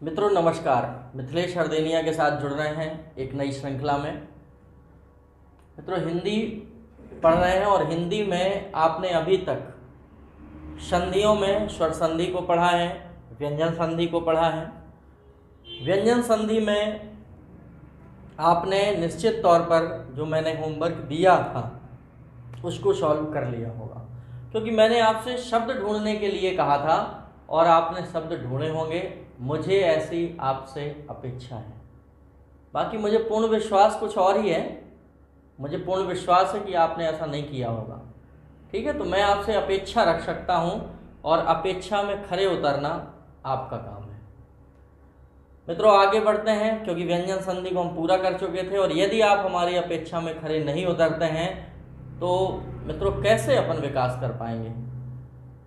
मित्रों नमस्कार। मिथिलेश हरदेनिया के साथ जुड़ रहे हैं एक नई श्रृंखला में। मित्रों हिंदी पढ़ रहे हैं और हिंदी में आपने अभी तक संधियों में स्वर संधि को पढ़ा है, व्यंजन संधि को पढ़ा है। व्यंजन संधि में आपने निश्चित तौर पर जो मैंने होमवर्क दिया था उसको सॉल्व कर लिया होगा, क्योंकि मैंने आपसे शब्द ढूंढने के लिए कहा था और आपने शब्द ढूंढे होंगे। मुझे ऐसी आपसे अपेक्षा है। बाकी मुझे पूर्ण विश्वास कुछ और ही है। मुझे पूर्ण विश्वास है कि आपने ऐसा नहीं किया होगा। ठीक है, तो मैं आपसे अपेक्षा रख सकता हूं और अपेक्षा में खरे उतरना आपका काम है। मित्रों आगे बढ़ते हैं, क्योंकि व्यंजन संधि को हम पूरा कर चुके थे। और यदि आप हमारी अपेक्षा में खरे नहीं उतरते हैं तो मित्रों कैसे अपन विकास कर पाएंगे।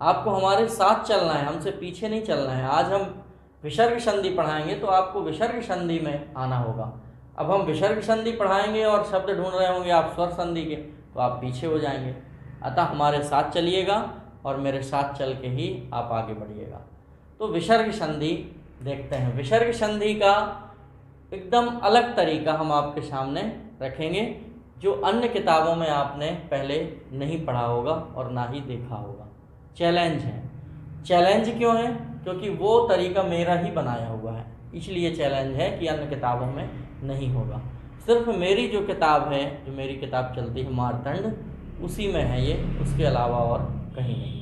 आपको हमारे साथ चलना है, हमसे पीछे नहीं चलना है। आज हम विसर्ग संधि पढ़ाएंगे तो आपको विसर्ग संधि में आना होगा। अब हम विसर्ग संधि पढ़ाएंगे और शब्द ढूंढ रहे होंगे आप स्वर संधि के, तो आप पीछे हो जाएंगे। अतः हमारे साथ चलिएगा और मेरे साथ चल के ही आप आगे बढ़िएगा। तो विसर्ग संधि देखते हैं। विसर्ग संधि का एकदम अलग तरीका हम आपके सामने रखेंगे, जो अन्य किताबों में आपने पहले नहीं पढ़ा होगा और ना ही देखा होगा। चैलेंज है। चैलेंज क्यों है? क्योंकि वो तरीका मेरा ही बनाया हुआ है, इसलिए चैलेंज है कि अन्य किताबों में नहीं होगा। सिर्फ मेरी जो किताब है, जो मेरी किताब चलती है मारतंड, उसी में है ये, उसके अलावा और कहीं नहीं।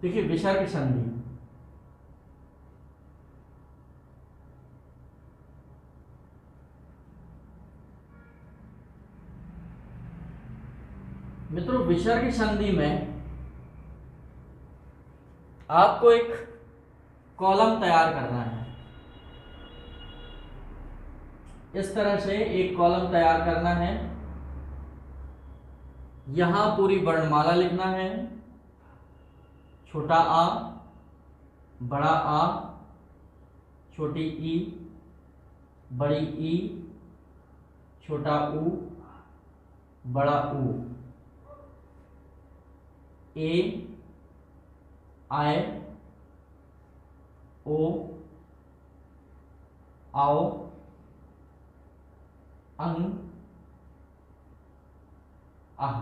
देखिए विसर्ग संधि। मित्रों विसर्ग संधि में आपको एक कॉलम तैयार करना है। इस तरह से एक कॉलम तैयार करना है। यहां पूरी वर्णमाला लिखना है। छोटा आ, बड़ा आ, छोटी ई, बड़ी ई, छोटा ऊ, बड़ा ऊ। ए, आए, ओ, आओ, अंग, आह।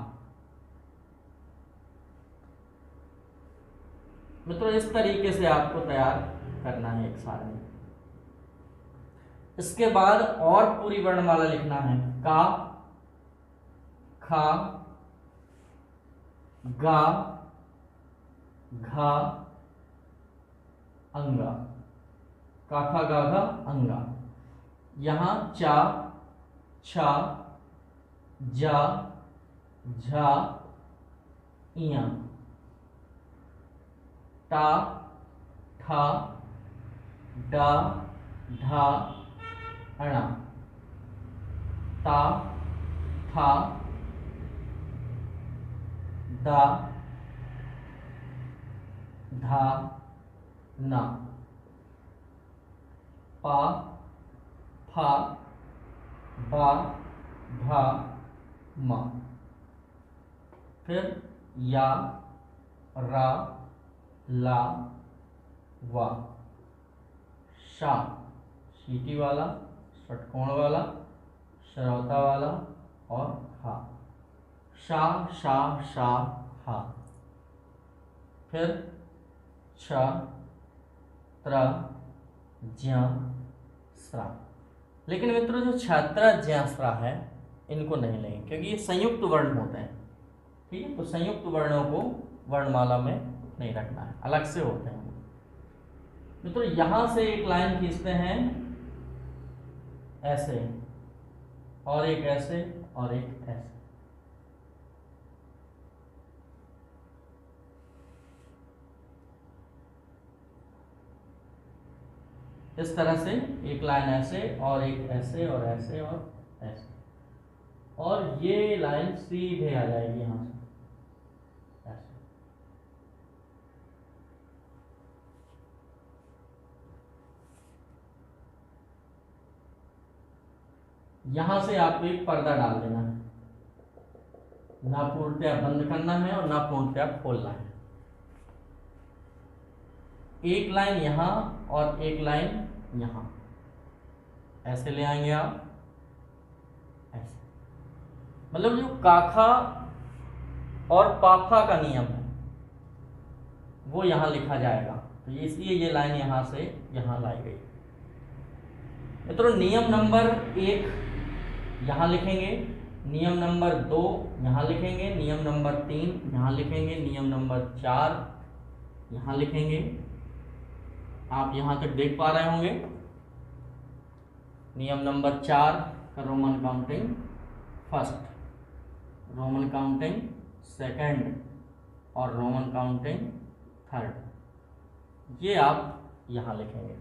मित्रों इस तरीके से आपको तैयार करना है एक सारणी। इसके बाद और पूरी वर्णमाला लिखना है। का, खा, गा, घा, अंगा। का खा गा घा अंगा। यहां चा, छा, जा, झा, इया। टा, ठा, डा, ढा, अणा। ता, था, दा, धा, ना। पा, फा, बा, भा, मा। फिर या, रा, ला, वा। शा, सीटी वाला, षटकोण वाला, श्रौता वाला और हा। शा, शा, शा, हा। फिर छ, त्र, ज्या, स्रा। लेकिन मित्रों जो छात्रा ज्या स्रा है इनको नहीं लेंगे, क्योंकि ये संयुक्त वर्ण होते हैं। ठीक है, तो संयुक्त वर्णों को वर्णमाला में नहीं रखना है, अलग से होते हैं। मित्रों यहां से एक लाइन खींचते हैं ऐसे, और एक ऐसे, और एक ऐसे। इस तरह से एक लाइन ऐसे और एक ऐसे और ऐसे और ऐसे, और ये लाइन सीधे आ जाएगी यहां से ऐसे। यहां से आपको एक पर्दा डाल देना है, ना पूर्णतया बंद करना है और ना पूर्णतया खोलना है। एक लाइन यहाँ और एक लाइन यहाँ, ऐसे ले आएंगे आप, ऐसे। मतलब जो काखा और पाफा का नियम है वो यहाँ लिखा जाएगा, तो इसलिए ये लाइन यहाँ से यहाँ लाई गई। मित्रों नियम नंबर 1 यहाँ लिखेंगे, नियम नंबर 2 यहाँ लिखेंगे, नियम नंबर 3 यहाँ लिखेंगे, नियम नंबर 4 यहाँ लिखेंगे। आप यहाँ तक देख पा रहे होंगे। नियम नंबर 4 का Roman counting first, Roman counting second और रोमन काउंटिंग थर्ड, ये आप यहाँ लिखेंगे।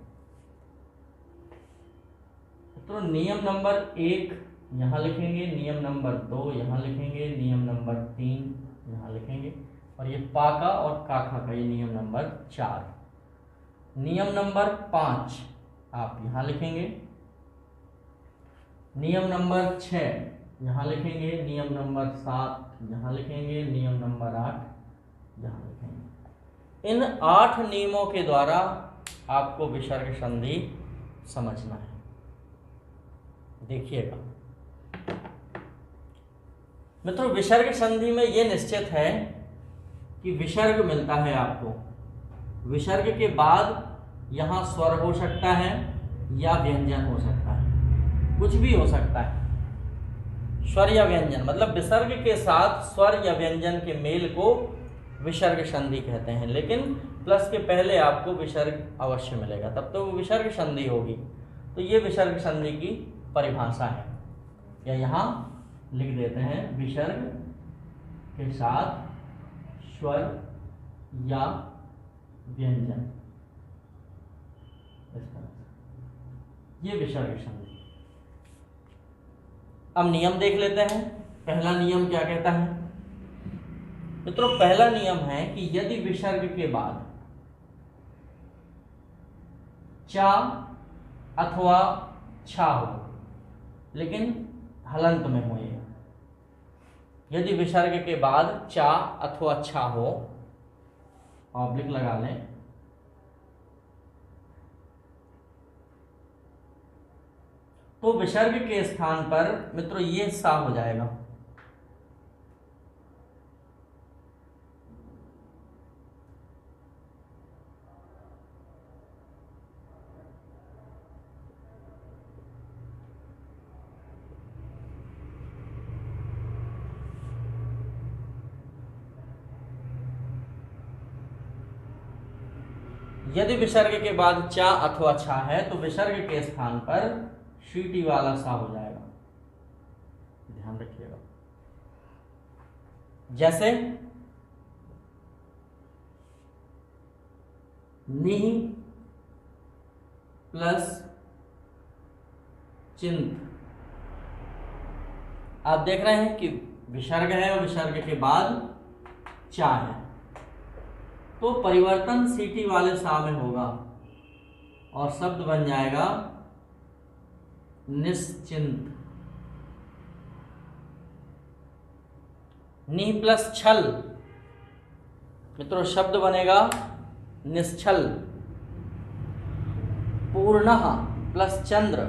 तो नियम नंबर 1 यहाँ लिखेंगे, नियम नंबर 2 यहाँ लिखेंगे, नियम नंबर 3 यहाँ लिखेंगे, और ये पाका और काखा का ये नियम नंबर 4। नियम नंबर 5 आप यहाँ लिखेंगे, नियम नंबर 6 यहाँ लिखेंगे, नियम नंबर 7 यहाँ लिखेंगे, नियम नंबर 8 यहाँ लिखेंगे। इन 8 नियमों के द्वारा आपको विसर्ग संधि समझना है। देखिएगा मित्रों, विसर्ग संधि में यह निश्चित है कि विसर्ग मिलता है आपको, विसर्ग के बाद यहाँ स्वर हो सकता है या व्यंजन हो सकता है, कुछ भी हो सकता है, स्वर या व्यंजन। मतलब विसर्ग के साथ स्वर या व्यंजन के मेल को विसर्ग संधि कहते हैं, लेकिन प्लस के पहले आपको विसर्ग अवश्य मिलेगा, तब तो वो विसर्ग संधि होगी। तो ये विसर्ग संधि की परिभाषा है, या यहाँ लिख देते हैं विसर्ग के साथ स्वर या व्यंजन, इस तरह से ये विसर्ग संधि। अब नियम देख लेते हैं। पहला नियम क्या कहता है मित्रों? पहला नियम है कि यदि विसर्ग के बाद चा अथवा छा हो, लेकिन हलंत में हो, यदि विसर्ग के बाद चा अथवा छा हो, ऑब्लिक लगा लें, तो विसर्ग के स्थान पर मित्रों ये सा हो जाएगा। यदि विसर्ग के बाद चा अथवा छा है तो विसर्ग के स्थान पर शीटी वाला सा हो जाएगा, ध्यान रखिएगा। जैसे नि प्लस चिंत, आप देख रहे हैं कि विसर्ग है और विसर्ग के बाद चा है, तो परिवर्तन सीटी वाले सा में होगा और शब्द बन जाएगा निश्चिंत। नि प्लस छल, मित्रों शब्द बनेगा निश्चल। पूर्णः प्लस चंद्र,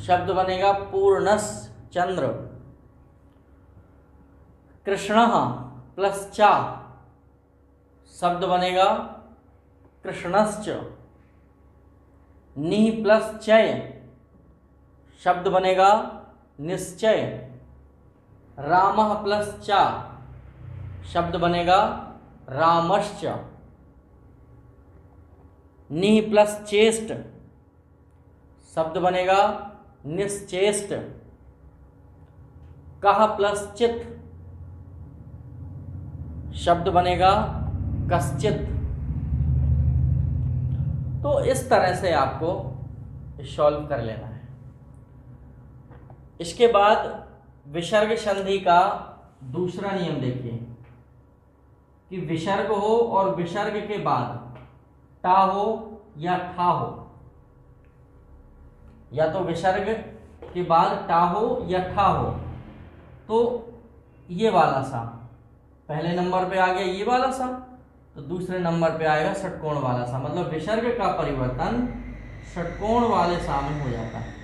शब्द बनेगा पूर्णस चंद्र। कृष्णः प्लस चा, शब्द बनेगा कृष्णश्च। नि प्लस चय, शब्द बनेगा निश्चय। रामः प्लस चा, शब्द बनेगा रामश्च। नि प्लस चेष्ट, शब्द बनेगा निश्चेष्ट। कः प्लस चित, शब्द बनेगा कश्चित। तो इस तरह से आपको सॉल्व कर लेना है। इसके बाद विसर्ग संधि का दूसरा नियम देखिए कि विसर्ग हो और विसर्ग के बाद टा हो या ठा हो, या तो विसर्ग के बाद टा हो या ठा हो, तो ये वाला सा पहले नंबर पे आ गया, ये वाला सा, तो दूसरे नंबर पे आएगा षटकोण वाला सा, मतलब विसर्ग का परिवर्तन षटकोण वाले सा में हो जाता है।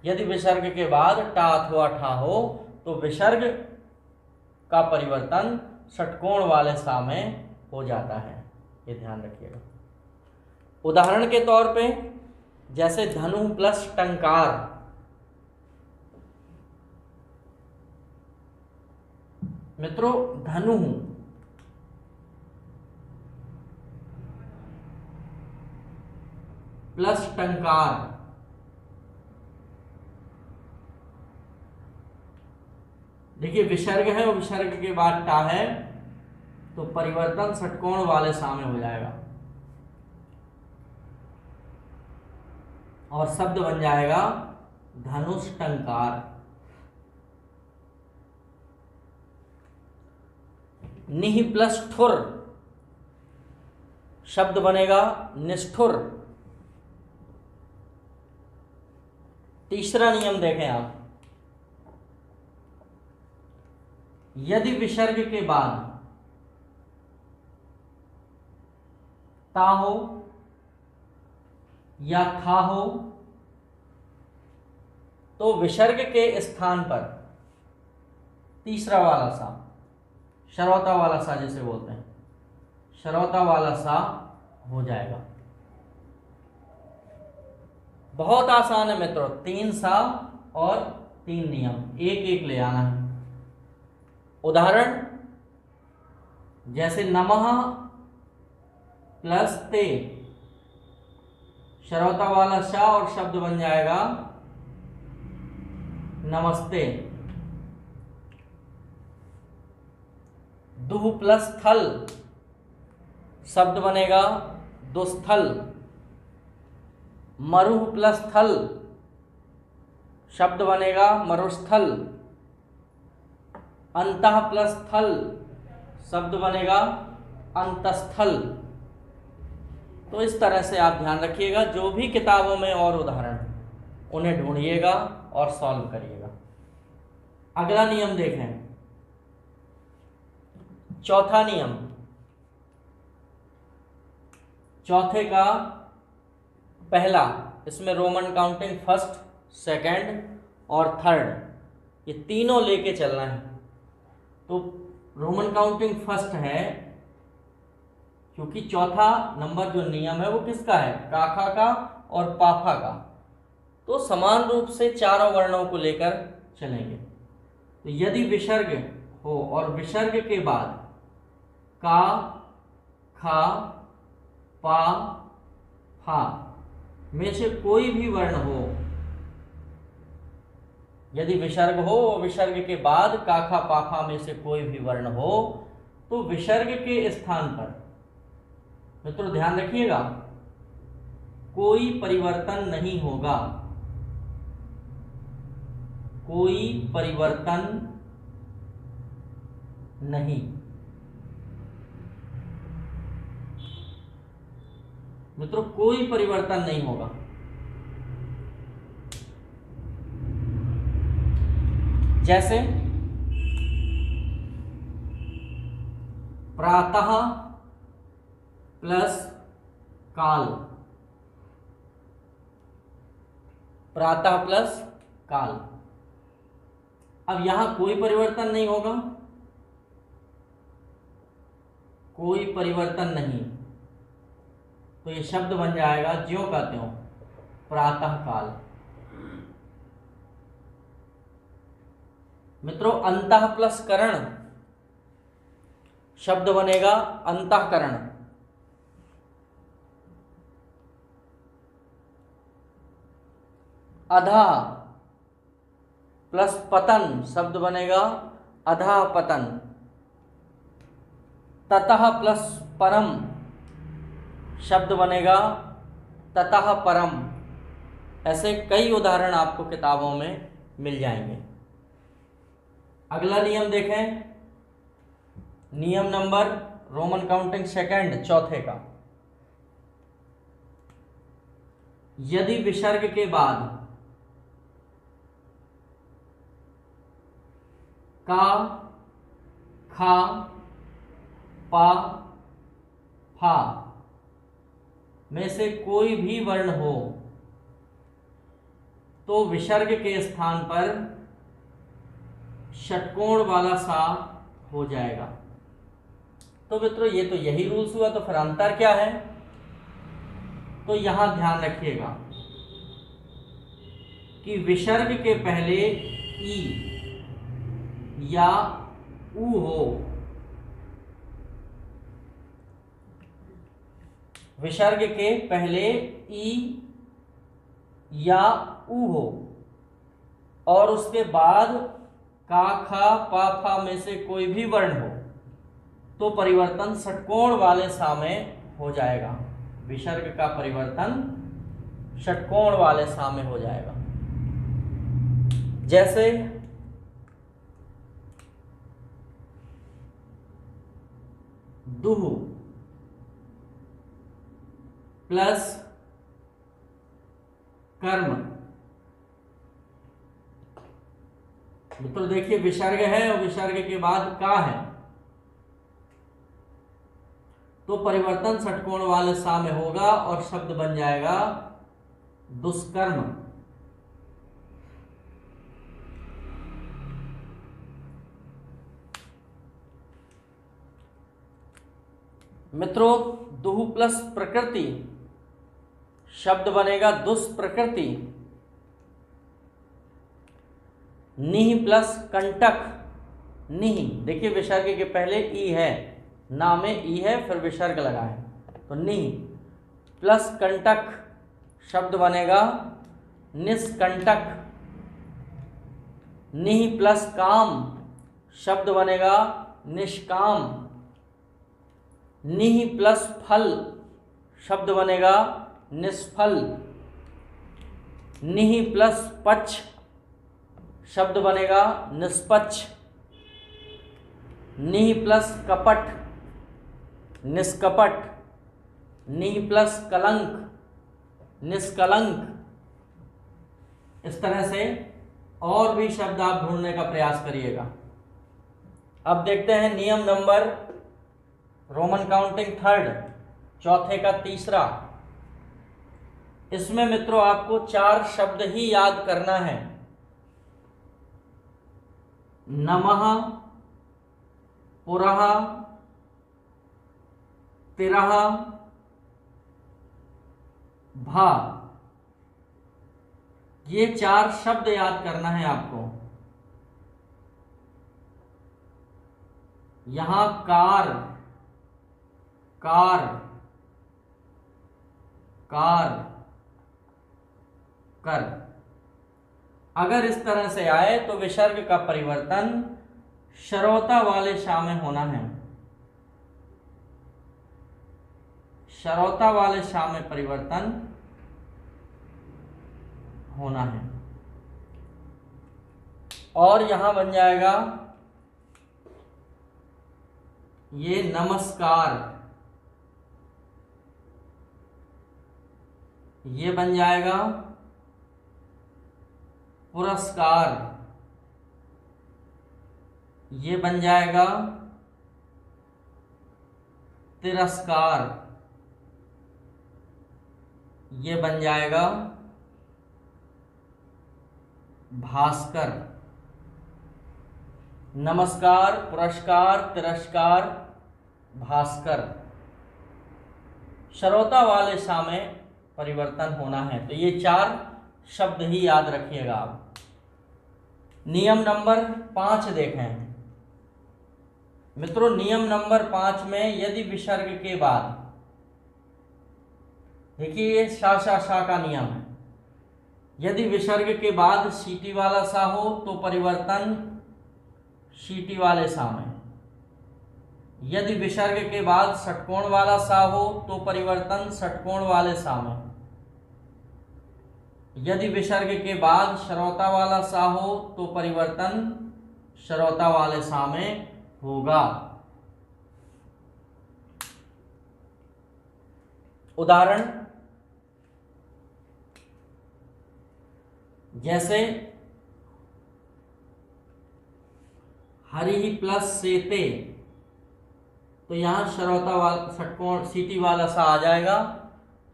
यदि विसर्ग के बाद टा अथवा ठा हो तो विसर्ग का परिवर्तन षटकोण वाले सा में हो जाता है, ये ध्यान रखिएगा। उदाहरण के तौर पे जैसे धनु प्लस टंकार, मित्रों धनु प्लस टंकार, देखिए विसर्ग है और विसर्ग के बाद टा है तो परिवर्तन षटकोण वाले सा में हो जाएगा और शब्द बन जाएगा धनुष टंकार। निहि प्लस ठुर, शब्द बनेगा निष्ठुर। तीसरा नियम देखें आप, यदि विसर्ग के बाद ता हो या था हो तो विसर्ग के स्थान पर तीसरा वाला सा, श्रौता वाला सा जिसे बोलते हैं, श्रौता वाला सा हो जाएगा। बहुत आसान है मित्रों, 3 सा और 3 नियम, एक एक ले आना है। उदाहरण जैसे नमः प्लस ते, श्रौता वाला सा और शब्द बन जाएगा नमस्ते। दुह प्लस थल, शब्द बनेगा दुस्थल। मरुह प्लस थल, शब्द बनेगा मरुस्थल। अंतः प्लस थल, शब्द बनेगा अंतस्थल। तो इस तरह से आप ध्यान रखिएगा, जो भी किताबों में और उदाहरण उन्हें ढूंढिएगा और सॉल्व करिएगा। अगला नियम देखें, चौथा नियम। चौथे का पहला, इसमें रोमन काउंटिंग फर्स्ट, सेकंड और थर्ड, ये तीनों लेके चलना है। तो रोमन काउंटिंग फर्स्ट है क्योंकि चौथा नंबर जो नियम है वो किसका है, काखा का और पाफा का। तो समान रूप से चारों वर्णों को लेकर चलेंगे। तो यदि विसर्ग हो और विसर्ग के बाद का, खा, पा, फा में से कोई भी वर्ण हो, यदि विसर्ग हो और विसर्ग के बाद का, खा, पा, फा में से कोई भी वर्ण हो तो विसर्ग के स्थान पर, मित्रों ध्यान रखिएगा, कोई परिवर्तन नहीं होगा, कोई परिवर्तन नहीं। मित्रों कोई परिवर्तन नहीं होगा। जैसे प्रातः प्लस काल, प्रातः प्लस काल। अब यहां कोई परिवर्तन नहीं होगा, कोई परिवर्तन नहीं, तो ये शब्द बन जाएगा ज्यों का त्यों, प्रातः काल। मित्रों अंतः प्लस करण, शब्द बनेगा अंतःकरण। अधा प्लस पतन, शब्द बनेगा अधा पतन। ततः प्लस परम, शब्द बनेगा ततः परम। ऐसे कई उदाहरण आपको किताबों में मिल जाएंगे। अगला नियम देखें, नियम नंबर रोमन काउंटिंग सेकंड, चौथे का। यदि विसर्ग के बाद का, खा, पा, फा में से कोई भी वर्ण हो तो विसर्ग के स्थान पर षटकोण वाला सा हो जाएगा। तो मित्रों ये तो यही रूल्स हुआ, तो फिर अंतर क्या है? तो यहां ध्यान रखिएगा कि विसर्ग के पहले ई या उ हो, विसर्ग के पहले ई या उ हो और उसके बाद का, खा, पा, फा में से कोई भी वर्ण हो तो परिवर्तन षटकोण वाले सा में हो जाएगा। विसर्ग का परिवर्तन षटकोण वाले सा में हो जाएगा। जैसे दुह प्लस कर्म। मित्रों देखिए विसर्ग है और विसर्ग के बाद का है तो परिवर्तन षटकोण वाले सा में होगा और शब्द बन जाएगा दुष्कर्म। मित्रों दुह प्लस प्रकृति शब्द बनेगा दुष्प्रकृति। निह प्लस कंटक, निह देखिए विसर्ग के पहले ई है, ना में ई है फिर विसर्ग लगा है, तो निह प्लस कंटक शब्द बनेगा निष्कंटक। निह प्लस काम शब्द बनेगा निष्काम। निह प्लस फल शब्द बनेगा निष्फल। निह प्लस पक्ष शब्द बनेगा निष्पक्ष। निह प्लस कपट निष्कपट। निह प्लस कलंक निष्कलंक। इस तरह से और भी शब्द आप ढूंढने का प्रयास करिएगा। अब देखते हैं नियम नंबर रोमन काउंटिंग थर्ड, चौथे का तीसरा। इसमें मित्रों आपको 4 शब्द ही याद करना है। नमः, पुरः, तिरः, भा। ये 4 शब्द याद करना है आपको। यहां कार, कार, कार, कर। अगर इस तरह से आए तो विसर्ग का परिवर्तन श्रोता वाले शा में होना है। श्रोता वाले शा में परिवर्तन होना है और यहां बन जाएगा ये नमस्कार, ये बन जाएगा पुरस्कार, ये बन जाएगा तिरस्कार, ये बन जाएगा भास्कर। नमस्कार, पुरस्कार, तिरस्कार, भास्कर। श्रोता वाले शा में परिवर्तन होना है। तो ये 4 शब्द ही याद रखिएगा आप। नियम नंबर 5 देखें मित्रों। नियम नंबर 5 में यदि विसर्ग के बाद, देखिए ये शा शा शा का नियम है। यदि विसर्ग के बाद सीटी वाला सा हो तो परिवर्तन सीटी वाले सा में। यदि विसर्ग के बाद षटकोण वाला सा हो तो परिवर्तन षटकोण वाले सा में। यदि विसर्ग के बाद श्रोता वाला सा हो तो परिवर्तन श्रोता वाले सा में होगा। उदाहरण जैसे हरि प्लस सेते तो यहाँ श्रोता वाला षटकोण सीटी वाला सा आ जाएगा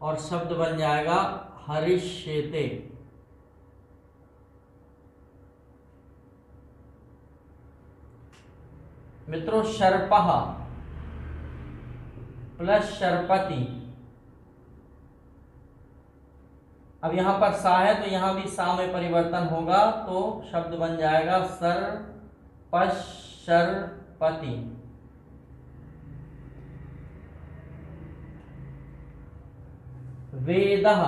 और शब्द बन जाएगा हरिष्येते। मित्रों शर्पः प्लस शर्पति, अब यहां पर सा है तो यहां भी सा में परिवर्तन होगा तो शब्द बन जाएगा सर्पशर्पति। वेदः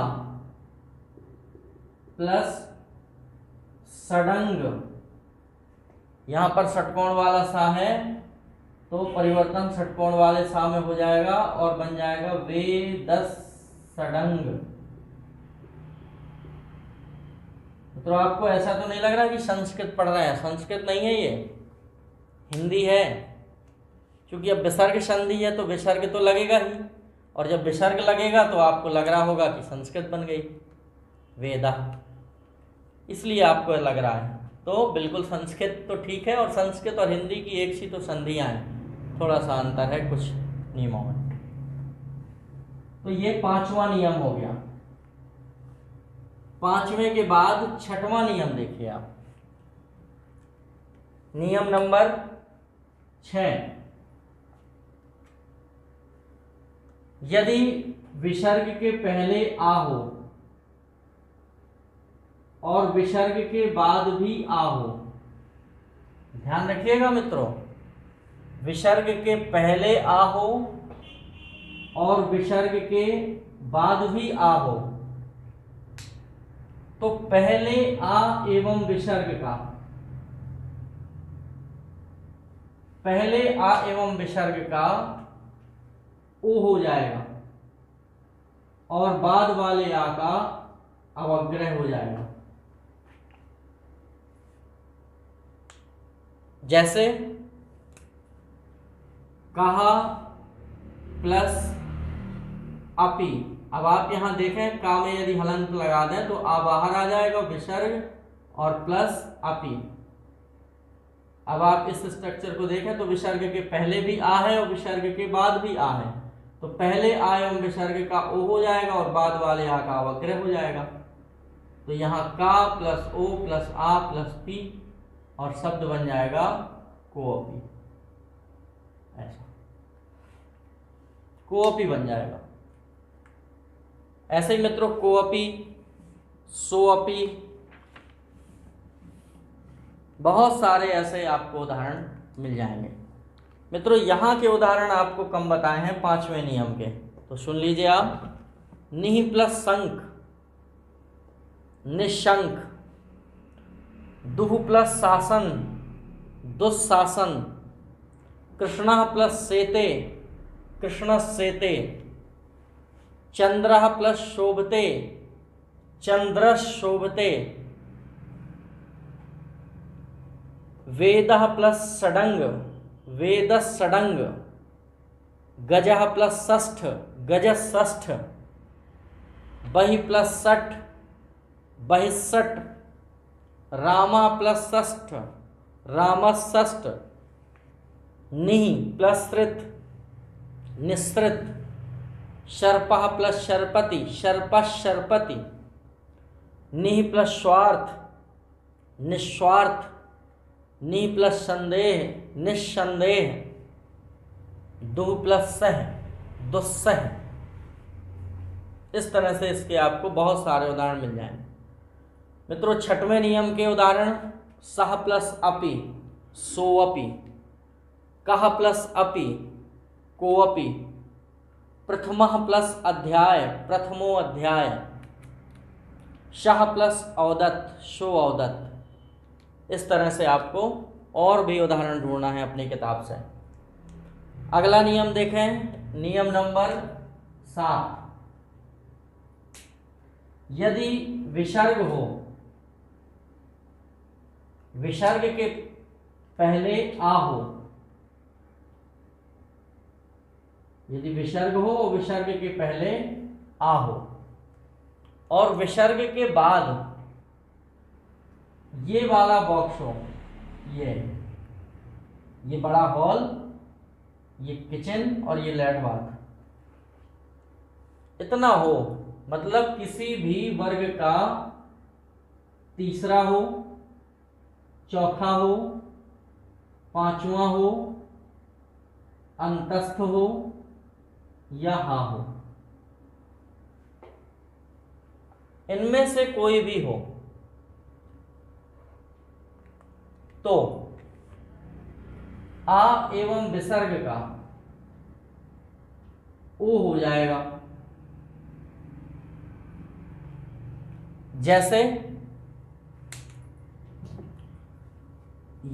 प्लस षडंग, यहां पर षटकोण वाला सा है तो परिवर्तन षटकोण वाले सा में हो जाएगा और बन जाएगा वेदषडंग। तो आपको ऐसा तो नहीं लग रहा कि संस्कृत पढ़ रहे हैं? संस्कृत नहीं है, ये हिंदी है। क्योंकि अब विसर्ग संधि है तो विसर्ग तो लगेगा ही, और जब विसर्ग लगेगा तो आपको लग रहा होगा कि संस्कृत बन गई वेदा, इसलिए आपको लग रहा है। तो बिल्कुल संस्कृत तो ठीक है, और संस्कृत और हिंदी की एक सी तो संधियां हैं, थोड़ा सा अंतर है कुछ नियमों में। तो ये 5वां नियम हो गया। 5वें के बाद 6वां नियम देखिए आप, नियम नंबर 6। यदि विसर्ग के पहले आ हो और विसर्ग के बाद भी आ हो, ध्यान रखिएगा मित्रों, विसर्ग के पहले आ हो और विसर्ग के बाद भी आ हो, तो पहले आ एवं विसर्ग का, पहले आ एवं विसर्ग का ओ हो जाएगा और बाद वाले आ का अवग्रह हो जाएगा। जैसे कहा प्लस अपि, अब आप यहां देखें का में यदि हलंत लगा दें तो आ बाहर आ जाएगा, विसर्ग और प्लस अपि। अब आप इस स्ट्रक्चर को देखें तो विसर्ग के पहले भी आ है और विसर्ग के बाद भी आ है, तो पहले आ एवं विसर्ग का ओ हो जाएगा और बाद वाले आ का अवग्रह हो जाएगा। तो यहाँ का प्लस ओ प्लस आ प्लस पी और शब्द बन जाएगा कोअपि, ऐसा कोअपि बन जाएगा। ऐसे ही मित्रों कोअपि, सोअपि, बहुत सारे ऐसे आपको उदाहरण मिल जाएंगे। मित्रों यहाँ के उदाहरण आपको कम बताए हैं 5वें नियम के, तो सुन लीजिए आप। निहि प्लस शंख, निशंक। दुह प्लस शासन, दुस्शासन। कृष्णः प्लस सेते, कृष्णसेते। चंद्रः प्लस शोभते, चंद्रशोभते। वेदः प्लस षडंग, वेदषडंग। गजः प्लस षष्ठ, गजषष्ठ। बहि प्लस षट्, बहिषट्। रामा प्लस षष्ठ, रामषष्ठ। निहि प्लस श्रित, निःसृत। शर्पः प्लस शर्पति, शर्पशर्पति। निहि प्लस स्वार्थ, निस्वार्थ। नि प्लस संदेह, निस्संदेह। दुह प्लस सह, दुस्सह। इस तरह से इसके आपको बहुत सारे उदाहरण मिल जाएंगे। मित्रों 6वें नियम के उदाहरण, सह प्लस अपि, सोअपि। कह प्लस अपि, कोअपि। प्रथमः प्लस अध्याय, प्रथमो अध्याय। शह प्लस अवदत्, शो अवदत्। इस तरह से आपको और भी उदाहरण ढूंढना है अपनी किताब से। अगला नियम देखें, नियम नंबर 7। यदि विसर्ग हो, विसर्ग के पहले आ हो, यदि विसर्ग हो और विसर्ग के पहले आ हो, और विसर्ग के बाद ये वाला बॉक्स हो, ये बड़ा हॉल ये किचन और ये लेट बाथ, इतना हो, मतलब किसी भी वर्ग का तीसरा हो, चौथा हो, पांचवा हो, अंतस्थ हो या हा हो, इनमें से कोई भी हो तो आ एवं विसर्ग का ओ हो जाएगा। जैसे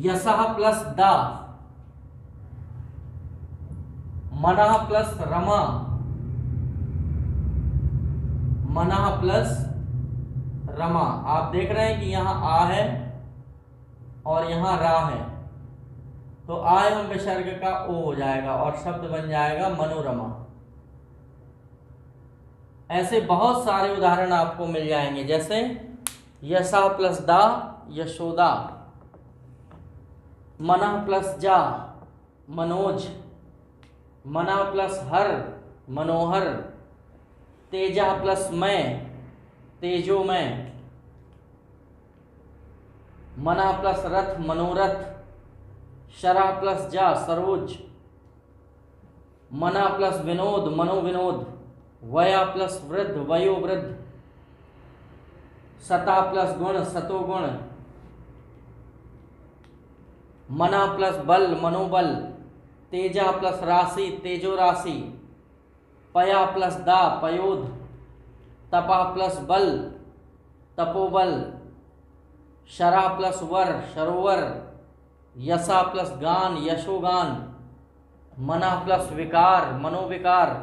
यशः प्लस दा, मनः प्लस रमा, मनः प्लस रमा। आप देख रहे हैं कि यहां आ है और यहां रा है, तो आ एवं विसर्ग का ओ हो जाएगा और शब्द बन जाएगा मनोरमा। ऐसे बहुत सारे उदाहरण आपको मिल जाएंगे, जैसे यशा प्लस दा यशोदा, मनः प्लस जा मनोज, मना प्लस हर मनोहर, तेजा प्लस मैं तेजोमय, मना प्लस रथ मनोरथ, शरा प्लस जा सरोज, मना प्लस विनोद मनोविनोद, वया प्लस वृद्ध वयो वृद्ध, सता प्लस गुण सतोगुण, मना प्लस बल मनोबल, तेजा प्लस राशि तेजो राशि, पया प्लस दा पयोध, तपा प्लस बल तपोबल, शरा प्लस वर शरोवर, यशा प्लस गान यशोगान, मना प्लस विकार मनोविकार,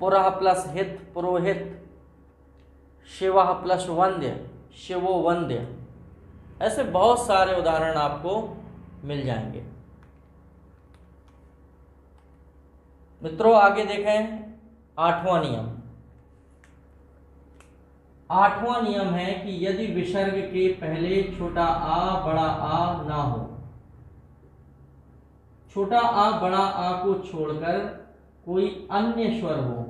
पुरा प्लस हित पुरोहित, शिवा प्लस वंद्य शिवो वंद्य। ऐसे बहुत सारे उदाहरण आपको मिल जाएंगे। मित्रों आगे देखें, आठवां नियम। आठवां नियम है कि यदि विसर्ग के पहले छोटा आ बड़ा आ ना हो, छोटा आ बड़ा आ को छोड़कर कोई अन्य स्वर हो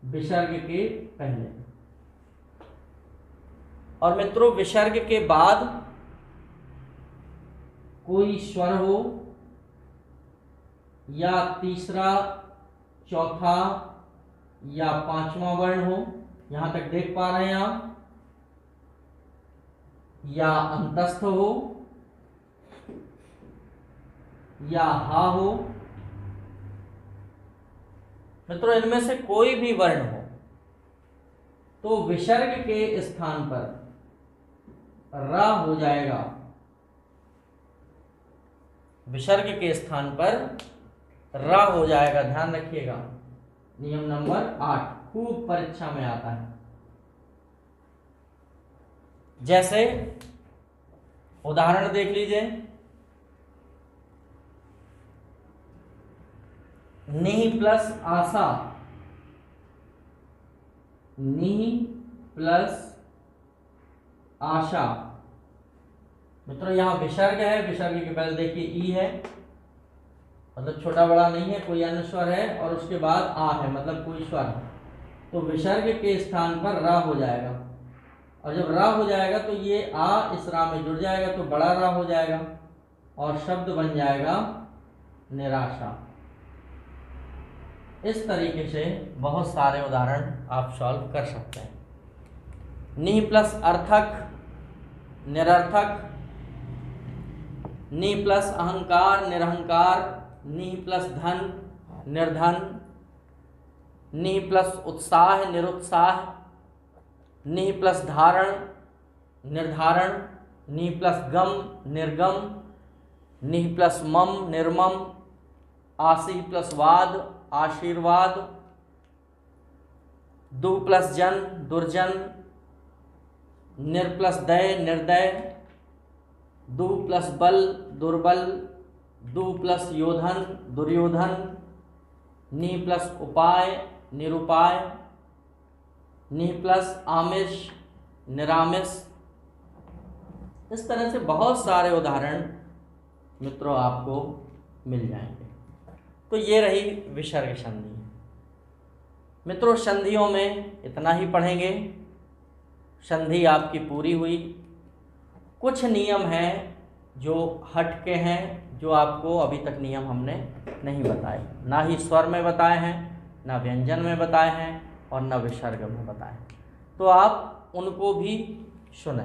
विसर्ग के पहले, और मित्रों विसर्ग के बाद कोई स्वर हो या तीसरा चौथा या पांचवा वर्ण हो, यहां तक देख पा रहे हैं आप, या अंतस्थ हो या हा हो, मित्रों इनमें से कोई भी वर्ण हो तो विसर्ग के स्थान पर रा हो जाएगा। विसर्ग के स्थान पर रा हो जाएगा, ध्यान रखिएगा। नियम नंबर 8 खूब परीक्षा में आता है। जैसे उदाहरण देख लीजिए, निहि प्लस आशा, निहि प्लस आशा। मित्रों यहां विसर्ग है, विसर्ग के पहले देखिए ई है, मतलब छोटा बड़ा नहीं है, कोई अन्य स्वर है, और उसके बाद आ है, मतलब कोई स्वर है, तो विसर्ग के स्थान पर रा हो जाएगा। और जब रा हो जाएगा तो ये आ इस रा में जुड़ जाएगा तो बड़ा रा हो जाएगा और शब्द बन जाएगा निराशा। इस तरीके से बहुत सारे उदाहरण आप सॉल्व कर सकते हैं। नि प्लस अर्थक निरर्थक, नि प्लस अहंकार निरहंकार, नि प्लस धन निर्धन, नि प्लस उत्साह निरुत्साह, नि प्लस धारण निर्धारण, नि प्लस गम निर्गम, नि प्लस मम निर्मम, आशी प्लस वाद आशीर्वाद, दु प्लस जन दुर्जन, निर प्लस दय निर्दय, दु प्लस बल दुर्बल, दु प्लस योधन दुर्योधन, नि प्लस उपाय निरुपाय, नि प्लस आमिष निरामिष। इस तरह से बहुत सारे उदाहरण मित्रों आपको मिल जाएंगे। तो ये रही विसर्ग संधि। मित्रों संधियों में इतना ही पढ़ेंगे। संधि आपकी पूरी हुई। कुछ नियम हैं जो हटके हैं, जो आपको अभी तक नियम हमने नहीं बताए, ना ही स्वर में बताए हैं, ना व्यंजन में बताए हैं और ना विसर्ग में बताए। तो आप उनको भी सुने।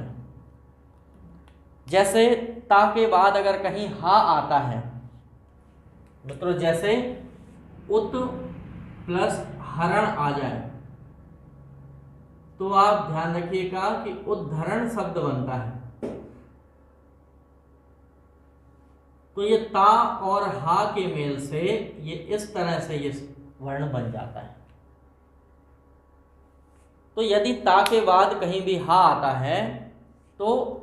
जैसे ता के बाद अगर कहीं हा आता है मित्रों, जैसे उत प्लस हरण आ जाए, तो आप ध्यान रखिएगा कि उद्धरण शब्द बनता है। तो ये ता और हा के मेल से ये इस तरह से ये वर्ण बन जाता है। तो यदि ता के बाद कहीं भी हा आता है तो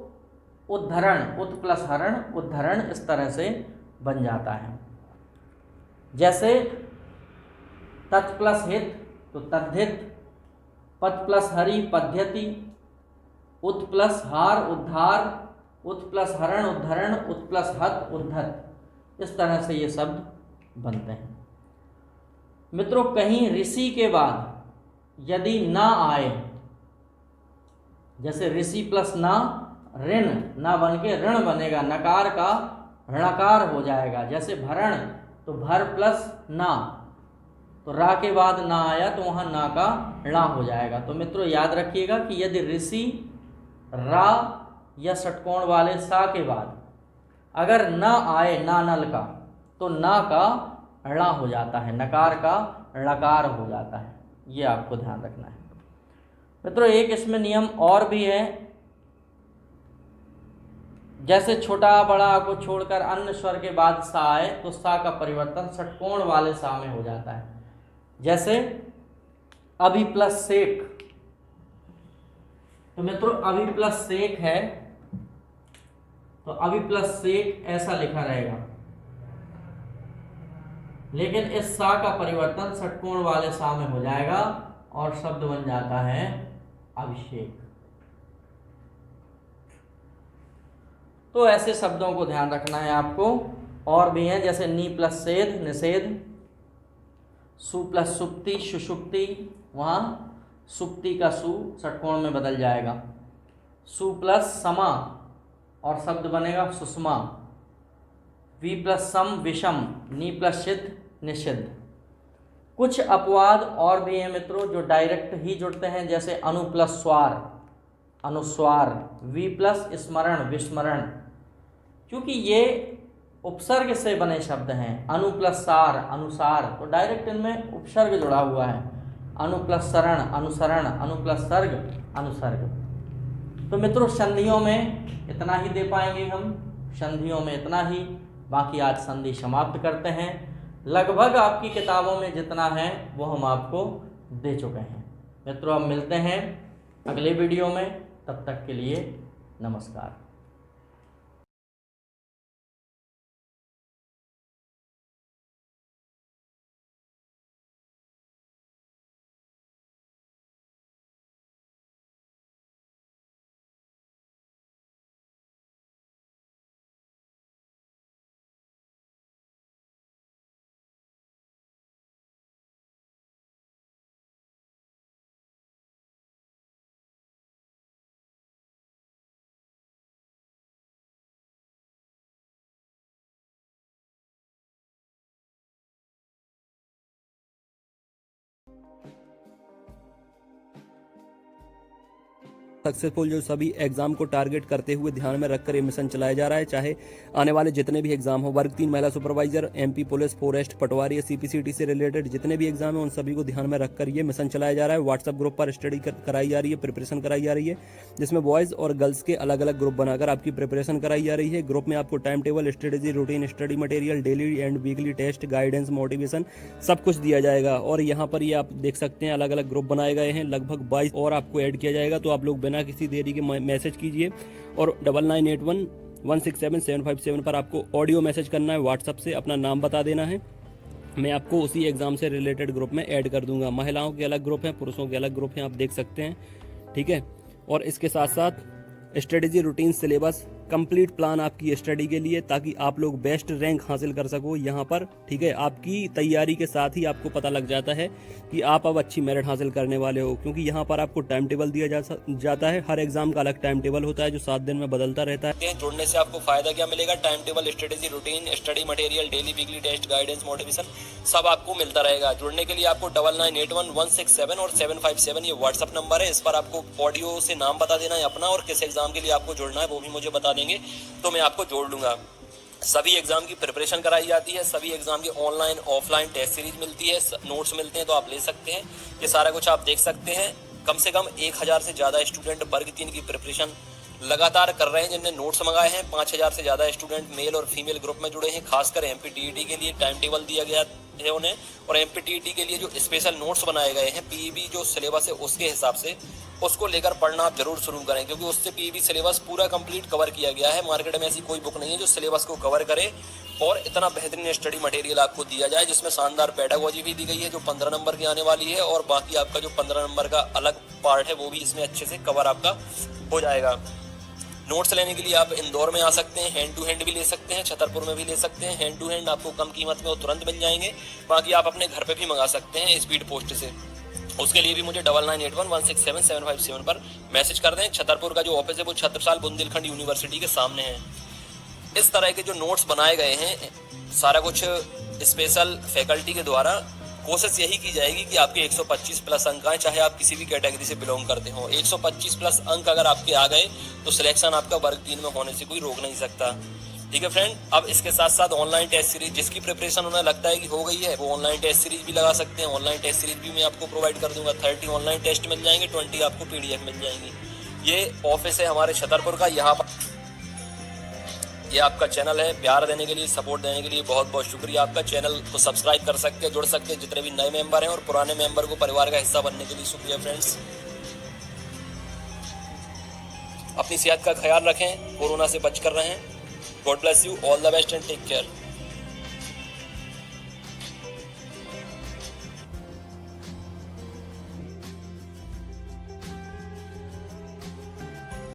उद्धरण, उत प्लस हरण, उद्धरण इस तरह से बन जाता है। जैसे तत् प्लस हित तो तद्धित, पद प्लस हरि पद्यति, उत प्लस हार उद्धार, उत प्लस हरण उद्धरण, उत प्लस हत उद्धत। इस तरह से ये शब्द बनते हैं। मित्रों कहीं ऋषि के बाद यदि ना आए, जैसे ऋषि प्लस ना ऋण, ना बन के ऋण बनेगा, नकार का ऋणकार हो जाएगा। जैसे भरण तो भर प्लस ना, तो रा के बाद ना आया तो वहां ना का णा हो जाएगा। तो मित्रों याद रखिएगा कि यदि ऋषि रा या षटकोण वाले सा के बाद अगर न आए ना नल का, तो ना का णा हो जाता है, नकार का णकार हो जाता है। ये आपको ध्यान रखना है। मित्रों एक इसमें नियम और भी है। जैसे छोटा बड़ा को छोड़कर अन्य स्वर के बाद सा आए तो सा का परिवर्तन षटकोण वाले सा में हो जाता है। जैसे अभी प्लस सेक, तो मित्रों अभी प्लस सेक है तो अभी प्लस सेक ऐसा लिखा रहेगा, लेकिन इस सा का परिवर्तन षटकोण वाले सा में हो जाएगा और शब्द बन जाता है अभिषेक। तो ऐसे शब्दों को ध्यान रखना है आपको। और भी हैं जैसे नी प्लस सेध निषेध, सु प्लस सुप्ति सुषुप्ति, वहां सुप्ति का सु षटकोण में बदल जाएगा। सु प्लस समा और शब्द बनेगा सुषमा। वी प्लस सम विषम, नी प्लस सिद्ध निषिद्ध। कुछ अपवाद और भी हैं मित्रों जो डायरेक्ट ही जुड़ते हैं, जैसे अनु प्लस स्वार अनुस्वार, वी प्लस स्मरण विस्मरण। क्योंकि ये उपसर्ग से बने शब्द हैं। अनु प्लस सार अनुसार, तो डायरेक्ट इनमें उपसर्ग जुड़ा हुआ है। अनु प्लस शरण अनुसरण, अनु प्लस सर्ग अनुसर्ग। तो मित्रों संधियों में इतना ही दे पाएंगे हम, संधियों में इतना ही। बाकी आज संधि समाप्त करते हैं। लगभग आपकी किताबों में जितना है वो हम आपको दे चुके हैं। मित्रों अब मिलते हैं अगले वीडियो में, तब तक के लिए नमस्कार। सक्सेसफुल जो सभी एग्जाम को टारगेट करते हुए ध्यान में रखकर ये मिशन चलाया जा रहा है। चाहे आने वाले जितने भी एग्जाम हो, वर्ग 3 महिला सुपरवाइजर, एमपी पुलिस, फॉरेस्ट, पटवारी या सीपीसीटी से रिलेटेड जितने भी एग्जाम है उन सभी को ध्यान में रखकर ये मिशन चलाया जा रहा है। व्हाट्सएप ग्रुप पर स्टडी कराई जा रही है, प्रिपरेशन कराई जा रही है, जिसमें बॉयज़ और गर्ल्स के अलग अलग ग्रुप बनाकर आपकी प्रिपरेशन कराई जा रही है। ग्रुप में आपको time table, strategy, routine, study material, daily and weekly test, guidance, motivation सब कुछ दिया जाएगा। और यहाँ पर ये आप देख सकते हैं अलग अलग ग्रुप बनाए गए हैं, लगभग 22 और आपको ऐड किया जाएगा। तो आप लोग बिना किसी देरी के मैसेज कीजिए और 9981167757 पर आपको ऑडियो मैसेज करना है। व्हाट्सएप से अपना नाम बता देना है, मैं आपको उसी एग्जाम से रिलेटेड ग्रुप में ऐड कर दूंगा। महिलाओं के अलग ग्रुप हैं, पुरुषों के अलग ग्रुप हैं, आप देख सकते हैं, ठीक है। और इसके साथ साथ strategy, routine, syllabus, complete plan आपकी स्टडी के लिए, ताकि आप लोग बेस्ट रैंक हासिल कर सको यहाँ पर। ठीक है, आपकी तैयारी के साथ ही आपको पता लग जाता है कि आप अब अच्छी मेरिट हासिल करने वाले हो, क्योंकि यहाँ पर आपको टाइम टेबल दिया जाता है। हर एग्जाम का अलग टाइम टेबल होता है जो 7 दिन में बदलता रहता है। जुड़ने से आपको फायदा क्या मिलेगा? Time table, strategy, routine, study material, daily weekly test, guidance, motivation सब आपको मिलता रहेगा। जुड़ने के लिए आपको 99811671 और 757 ये व्हाट्सअप नंबर है। इस पर आपको ऑडियो से नाम बता देना है अपना और किस एग्जाम के लिए आपको जुड़ना है वो भी मुझे बता देंगे तो मैं आपको जोड़ लूंगा। सभी एग्जाम की प्रिपरेशन कराई जाती है, सभी एग्जाम की ऑनलाइन ऑफलाइन टेस्ट सीरीज मिलती है, नोट्स मिलते हैं तो आप ले सकते हैं। ये सारा कुछ आप देख सकते हैं। कम से कम 1000 से ज़्यादा स्टूडेंट वर्ग 3 की प्रिपरेशन लगातार कर रहे हैं, जिनने नोट्स मंगाए हैं। 5000 से ज़्यादा स्टूडेंट मेल और फीमेल ग्रुप में जुड़े हैं। खासकर MPTET के लिए टाइम टेबल दिया गया है उन्हें, और MPTET के लिए जो स्पेशल नोट्स बनाए गए हैं PEB जो सिलेबस है उसके हिसाब से, उसको लेकर पढ़ना आप जरूर शुरू करें, क्योंकि उससे PEB सिलेबस पूरा कंप्लीट कवर किया गया है। मार्केट में ऐसी कोई बुक नहीं है जो सिलेबस को कवर करे और इतना बेहतरीन स्टडी मटेरियल आपको दिया जाए, जिसमें शानदार पेडागोजी भी दी गई है जो 15 नंबर की आने वाली है, और बाकी आपका जो 15 नंबर का अलग पार्ट है वो भी इसमें अच्छे से कवर आपका हो जाएगा। नोट्स लेने के लिए आप इंदौर में आ सकते हैं, हैंड टू हैंड भी ले सकते हैं, छतरपुर में भी ले सकते हैं। हैंड टू हैंड आपको कम कीमत में वो तुरंत मिल जाएंगे, बाकी आप अपने घर पे भी मंगा सकते हैं स्पीड पोस्ट से। उसके लिए भी मुझे 9981167757 पर मैसेज कर दें। छतरपुर का जो ऑफिस है वो छत्रसाल बुंदेलखंड यूनिवर्सिटी के सामने है। इस तरह के जो नोट्स बनाए गए हैं सारा कुछ स्पेशल फैकल्टी के द्वारा, कोशिश यही की जाएगी कि आपके 125 प्लस अंक आए, चाहे आप किसी भी कैटेगरी से बिलोंग करते हो। 125 प्लस अंक अगर आपके आ गए तो सिलेक्शन आपका वर्ग 3 में होने से कोई रोक नहीं सकता। ठीक है फ्रेंड, अब इसके साथ साथ ऑनलाइन टेस्ट सीरीज जिसकी प्रिपरेशन उन्हें लगता है कि हो गई है वो ऑनलाइन टेस्ट सीरीज भी लगा सकते हैं। ऑनलाइन टेस्ट सीरीज भी मैं आपको प्रोवाइड कर दूंगा। 30 ऑनलाइन टेस्ट मिल जाएंगे, 20 आपको PDF मिल जाएंगी। ये ऑफिस है हमारे छतरपुर का। यहाँ पर ये आपका चैनल है। प्यार देने के लिए, सपोर्ट देने के लिए बहुत बहुत शुक्रिया आपका। चैनल को सब्सक्राइब कर सकते हैं, जुड़ सकते हैं जितने भी नए मेंबर हैं, और पुराने मेंबर को परिवार का हिस्सा बनने के लिए शुक्रिया फ्रेंड्स। अपनी सेहत का ख्याल रखें, कोरोना से बच कर रहें। God bless you, all the best and take care.